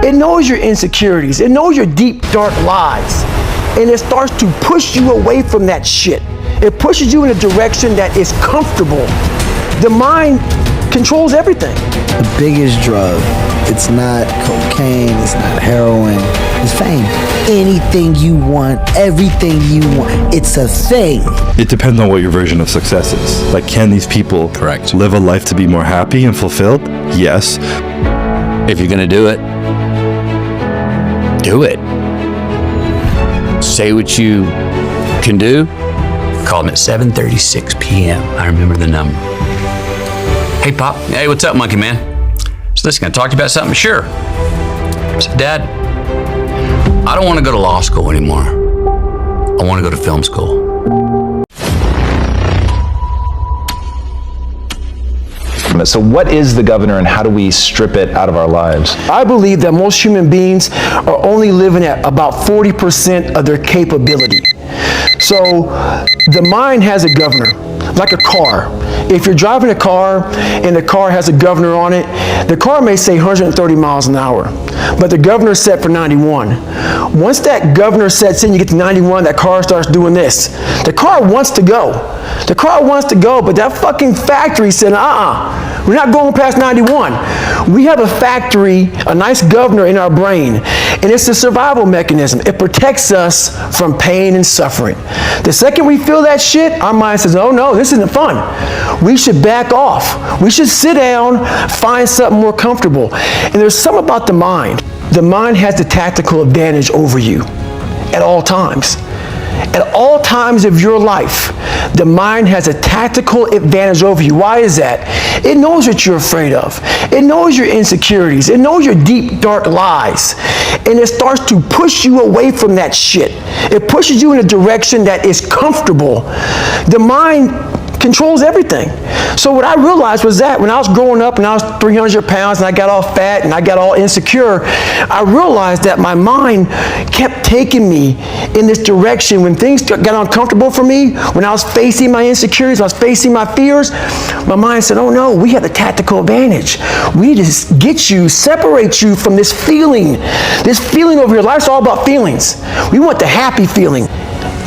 It knows your insecurities. It knows your deep, dark lies. And it starts to push you away from that shit. It pushes you in a direction that is comfortable. The mind controls everything. The biggest drug, it's not cocaine, it's not heroin, it's fame. Anything you want, everything you want, it's a thing. It depends on what your version of success is. Like, can these people live a life to be more happy and fulfilled? Yes. If you're gonna do it, do it. Say what you can do. Called him at 7:36 p.m. I remember the number. Hey, Pop. Hey, what's up, monkey man? So listen, can I talk to you about something? Sure. I said, Dad, I don't want to go to law school anymore. I want to go to film school. So what is the governor and how do we strip it out of our lives? I believe that most human beings are only living at about 40% of their capability. So the mind has a governor, like a car. If you're driving a car and the car has a governor on it, the car may say 130 miles an hour, but the governor's set for 91. Once that governor sets in, you get to 91, that car starts doing this. The car wants to go. The car wants to go, but that fucking factory said, we're not going past 91. We have a factory, a nice governor in our brain, and it's a survival mechanism. It protects us from pain and suffering. The second we feel that shit, our mind says, oh no, this isn't fun. We should back off. We should sit down, find something more comfortable. And there's something about the mind. The mind has the tactical advantage over you at all times. At all times of your life, the mind has a tactical advantage over you. Why is that? It knows what you're afraid of. It knows your insecurities. It knows your deep, dark lies. And it starts to push you away from that shit. It pushes you in a direction that is comfortable. The mind controls everything. So what I realized was that when I was growing up and I was 300 pounds and I got all fat and I got all insecure, I realized that my mind kept taking me in this direction. When things got uncomfortable for me, when I was facing my insecurities, I was facing my fears, my mind said, oh no, we have the tactical advantage. We need to get you, separate you from this feeling over here. Life's all about feelings. We want the happy feeling.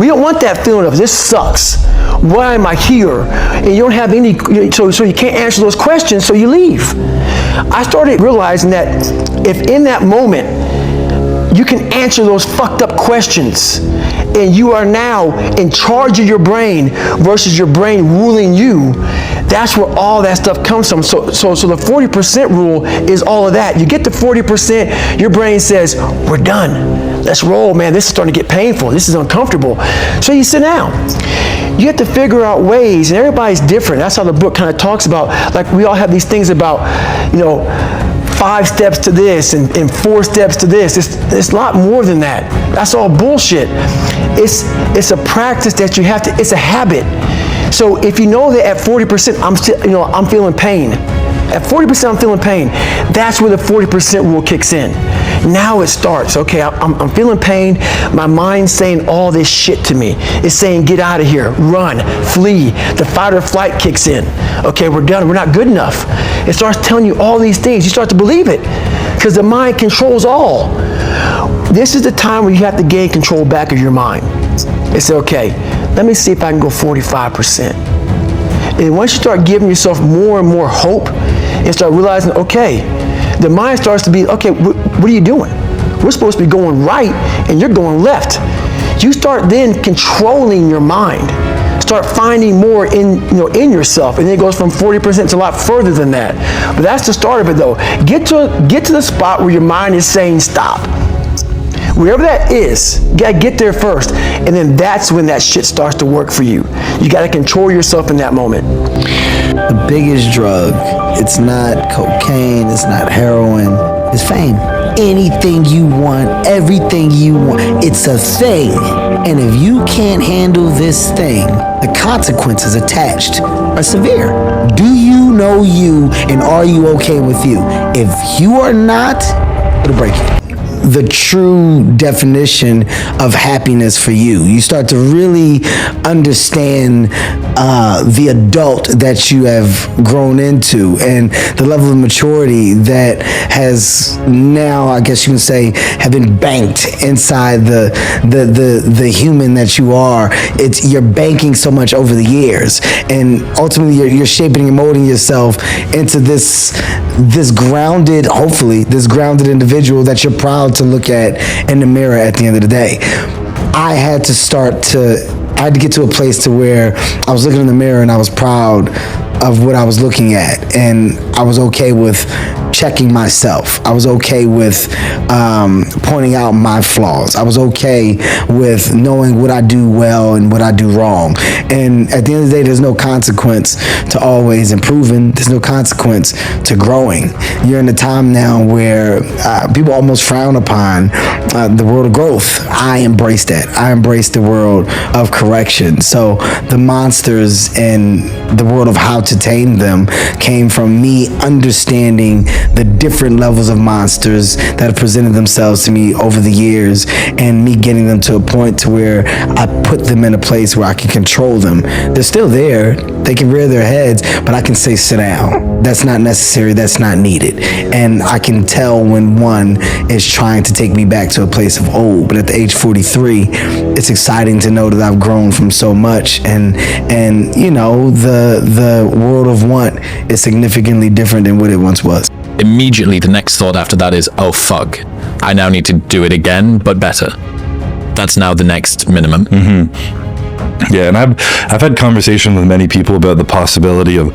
We don't want that feeling of this sucks. Why am I here? And you don't have any, so you can't answer those questions, so you leave. I started realizing that if in that moment you can answer those fucked up questions and you are now in charge of your brain versus your brain ruling you, that's where all that stuff comes from. So the 40% rule is all of that. You get to 40%, your brain says, we're done. Let's roll, man. This is starting to get painful. This is uncomfortable. So you sit down. You have to figure out ways, and everybody's different. That's how the book kind of talks about, like we all have these things about, 5 steps to this and 4 steps to this. It's a lot more than that. That's all bullshit. It's a practice that you have to, it's a habit. So if you know that at 40% I'm feeling pain. At 40% I'm feeling pain. That's where the 40% rule kicks in. Now it starts. Okay, I'm feeling pain. My mind's saying all this shit to me. It's saying get out of here, run, flee. The fight or flight kicks in. Okay, we're done. We're not good enough. It starts telling you all these things. You start to believe it because the mind controls all. This is the time where you have to gain control back of your mind. It's okay. Let me see if I can go 45%. And once you start giving yourself more and more hope and start realizing, okay, the mind starts to be, okay, what are you doing? We're supposed to be going right and you're going left. You start then controlling your mind. Start finding more in yourself, and then it goes from 40% to a lot further than that. But that's the start of it though. Get to the spot where your mind is saying stop. Wherever that is, you gotta get there first, and then that's when that shit starts to work for you. You gotta control yourself in that moment. The biggest drug, it's not cocaine, it's not heroin, it's fame. Anything you want, everything you want, it's a thing. And if you can't handle this thing, the consequences attached are severe. Do you know you, and are you okay with you? If you are not, it'll break you. the true definition of happiness for you. You start to really understand the adult that you have grown into and the level of maturity that has now, I guess you can say, have been banked inside the human that you are. You're banking so much over the years, and ultimately you're shaping and molding yourself into this grounded, hopefully this grounded individual that you're proud to look at in the mirror at the end of the day. I had to get to a place to where I was looking in the mirror and I was proud of what I was looking at, and I was okay with checking myself. I was okay with pointing out my flaws. I was okay with knowing what I do well and what I do wrong. And at the end of the day, there's no consequence to always improving. There's no consequence to growing. You're in a time now where people almost frown upon the world of growth. I embrace that. I embrace the world of correction. So the monsters and the world of how to tame them came from me understanding the different levels of monsters that have presented themselves to me over the years, and me getting them to a point to where I put them in a place where I can control them. They're still there. They can rear their heads, but I can say, sit down. That's not necessary. That's not needed. And I can tell when one is trying to take me back to a place of old. But at the age 43, it's exciting to know that I've grown from so much, and you know, the world of want is significantly different than what it once was. Immediately the next thought after that is, oh fuck, I now need to do it again, but better. That's now the next minimum. Mm-hmm. Yeah, and I've had conversations with many people about the possibility of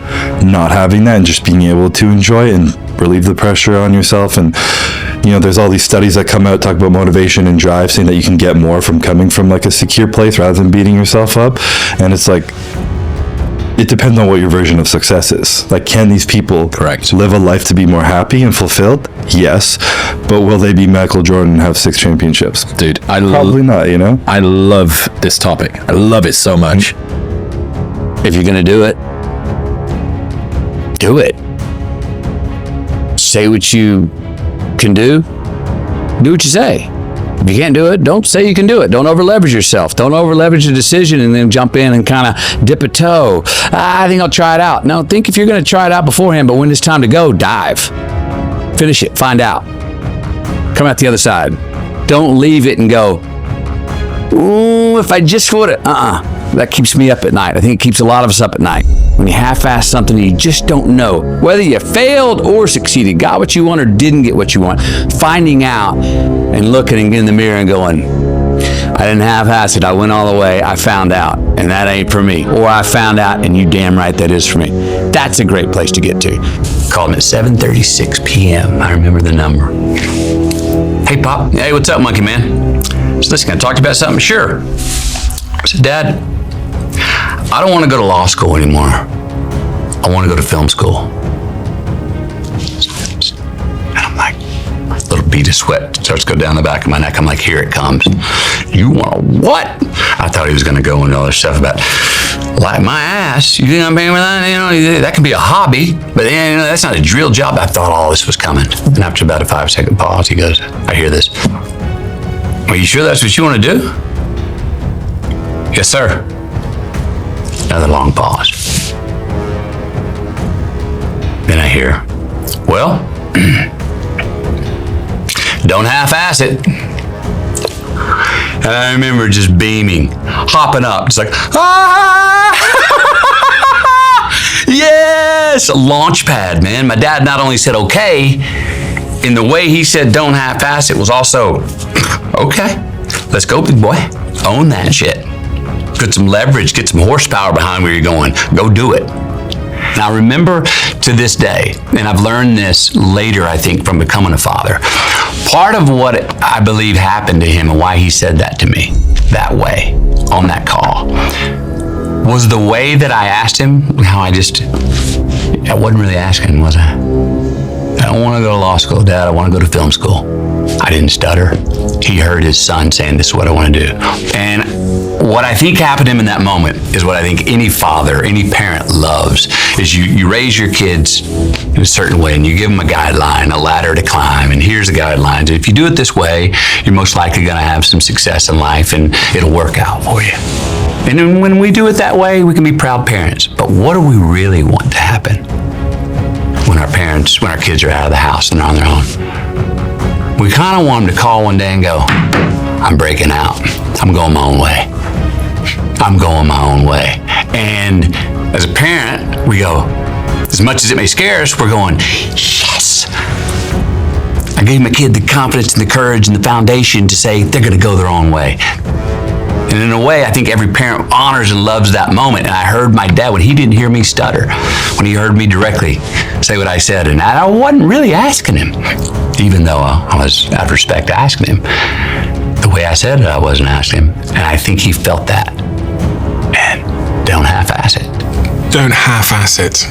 not having that and just being able to enjoy it and relieve the pressure on yourself. And you know, there's all these studies that come out talk about motivation and drive, saying that you can get more from coming from like a secure place rather than beating yourself up. And it's like, it depends on what your version of success is. Like, can these people live a life to be more happy and fulfilled? Yes. But will they be Michael Jordan and have 6 championships? Dude, probably not, you know? I love this topic. I love it so much. If you're going to do it, do it. Say what you can do what you say. If you can't do it, don't say you can do it. Don't over leverage yourself. Don't over leverage a decision and then jump in and kind of dip a toe. I think I'll try it out. No, think if you're going to try it out beforehand, but when it's time to go, dive. Finish it. Find out. Come out the other side. Don't leave it and go, ooh, if I just would have, That keeps me up at night. I think it keeps a lot of us up at night. When you half-ass something and you just don't know whether you failed or succeeded, got what you want or didn't get what you want. Finding out and looking in the mirror and going, I didn't half-ass it. I went all the way. I found out, and that ain't for me. Or I found out, and you damn right that is for me. That's a great place to get to. Called him at 7:36 p.m. I remember the number. Hey, Pop. Hey, what's up, monkey man? So listen, can I talk to you about something? Sure. I said, Dad, I don't want to go to law school anymore. I want to go to film school. And I'm like, a little bead of sweat starts to go down the back of my neck. I'm like, here it comes. You want to what? I thought he was going to go into all this stuff about, like my ass. You think I'm paying for that? You know, that could be a hobby, but you know, that's not a drill job. I thought all this was coming. And after about a 5-second pause, he goes, I hear this. Are you sure that's what you want to do? Yes, sir. Another long pause. Then I hear, well, don't half-ass it. And I remember just beaming, hopping up, just like, ah! Yes! Launch pad, man. My dad not only said okay, in the way he said don't half-ass it was also, okay, let's go, big boy. Own that shit. Get some leverage, get some horsepower behind where you're going. Go do it. Now remember to this day, and I've learned this later, I think, from becoming a father, part of what I believe happened to him and why he said that to me that way on that call was the way that I asked him, how I wasn't really asking, was I? I don't want to go to law school, Dad. I want to go to film school. I didn't stutter. He heard his son saying, this is what I want to do. And What I think happened to him in that moment is what I think any father, any parent loves, is you raise your kids in a certain way and you give them a guideline, a ladder to climb, and here's the guidelines. If you do it this way, you're most likely going to have some success in life and it'll work out for you. And then when we do it that way, we can be proud parents. But what do we really want to happen when our kids are out of the house and they're on their own? We kind of want them to call one day and go, I'm breaking out. I'm going my own way. I'm going my own way. And as a parent, we go, as much as it may scare us, we're going, yes. I gave my kid the confidence and the courage and the foundation to say they're going to go their own way. And in a way, I think every parent honors and loves that moment. And I heard my dad, when he didn't hear me stutter, when he heard me directly say what I said, and I wasn't really asking him, even though I was, out of respect, asking him. The way I said it, I wasn't asking him. And I think he felt that. And don't half-ass it. Don't half-ass it.